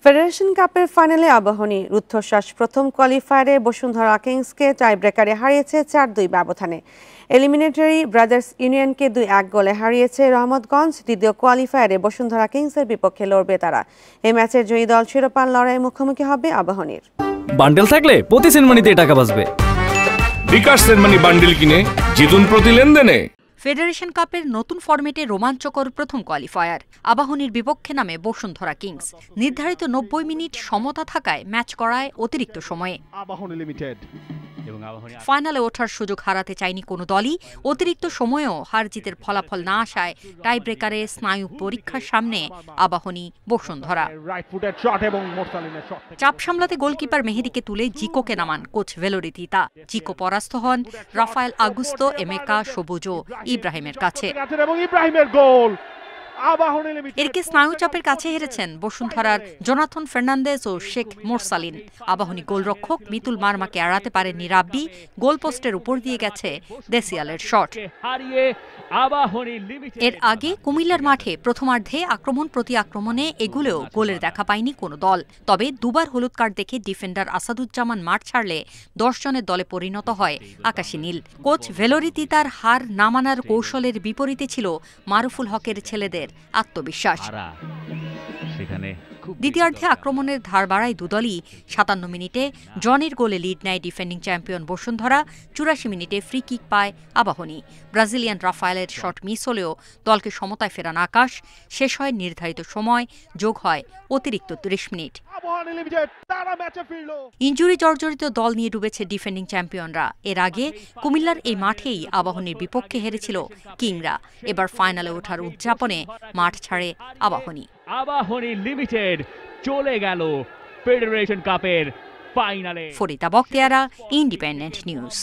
Federation কাপের ফাইনালে আবাহনী রুদ্ধশ্বাস প্রথম কোয়ালিফায়ারে বসুন্ধরা কিংসকে টাইব্রেকারে হারিয়েছে ৪-২ ব্যবধানে। এলিমিনেটরি ব্রাদার্স ইউনিয়নকে ২-১ গোলে হারিয়েছে রহমতগঞ্জ। দ্বিতীয় কোয়ালিফায়ারে বসুন্ধরা কিংসের বিপক্ষে লড়বে তারা। এই ম্যাচের জয়ী দল শিরোপার লড়াই মুখোমুখি হবে আবাহনীর। বান্ডেল থাকলে প্রতি সেনমানিতে টাকা বাঁচবে। বিকাশ সেনমানি বান্ডেল কিনে জিতুন প্রতি লেনদেনে। ফেডারেশন কাপের নতুন ফরম্যাটে রোমাঞ্চকর প্রথম কোয়ালিফায়ার। আবাহনীর বিপক্ষে নামে বসুন্ধরা কিংস। নির্ধারিত ৯০ মিনিট সমতা থাকায় ম্যাচ করায় অতিরিক্ত সময়ে। ফাইনালে ওঠার সুযোগ হারাতে চায়নি কোনো দলই। অতিরিক্ত সময়েও হার জিতের ফলাফল না আসায় টাইব্রেকারে স্নায়ু পরীক্ষার সামনে আবাহনী বসুন্ধরা। চাপ সামলাতে গোলকিপার মেহেদীকে তুলে জিকোকে নামান কোচ ভেলোরিতিতা। জিকো পরাস্ত হন রাফায়েল আগুস্তো, এমেকা, সবুজ ও ইব্রাহিমের কাছে। এরকে স্নায়ুচাপের কাছে হেরেছেন বসুন্ধরার জোনাথন ফার্নান্দেজ ও শেখ মোরসালিন। আবাহনী গোলরক্ষক মিতুল মারমাকে এড়াতে পারেননি রাব্বি। গোলপোস্টের উপর দিয়ে গেছে দেসিয়ালের শট। এর আগে কুমিল্লার মাঠে প্রথমার্ধে আক্রমণ প্রতি আক্রমণে এগুলেও গোলের দেখা পায়নি কোনো দল। তবে দুবার হলুদ কার্ড দেখে ডিফেন্ডার আসাদুজ্জামান মাঠ ছাড়লে ১০ জনের দলে পরিণত হয় আকাশী নীল। কোচ ভেলোরিতিতার হার না মানার কৌশলের বিপরীতে ছিল মারুফুল হকের ছেলেদের আত্মবিশ্বাস। দ্বিতীয়ার্ধে আক্রমণের ধার বাড়ায় দুদলই। ৫৭ মিনিটে জনের গোলে লিড নেয় ডিফেন্ডিং চ্যাম্পিয়ন বসুন্ধরা। ৮৪ মিনিটে ফ্রি কিক পায় আবাহনী। ব্রাজিলিয়ান রাফায়েলের শট মিস হলেও দলকে সমতায় ফেরান আকাশ। শেষ হয় নির্ধারিত সময়, যোগ হয় অতিরিক্ত ৩০ মিনিট। ইনজুরি জর্জরিত দল নিয়ে ডুবেছে ডিফেন্ডিং চ্যাম্পিয়নরা। এর আগে কুমিল্লার এই মাঠেই আবাহনীর বিপক্ষে হেরেছিল কিংরা। এবার ফাইনালে ওঠার উদযাপনে মাঠ ছাড়ে আবাহনী। আবাহনী লিমিটেড চলে গেল ফেডারেশন কাপের ফাইনালে। Farida Bakhtiyara, independent news.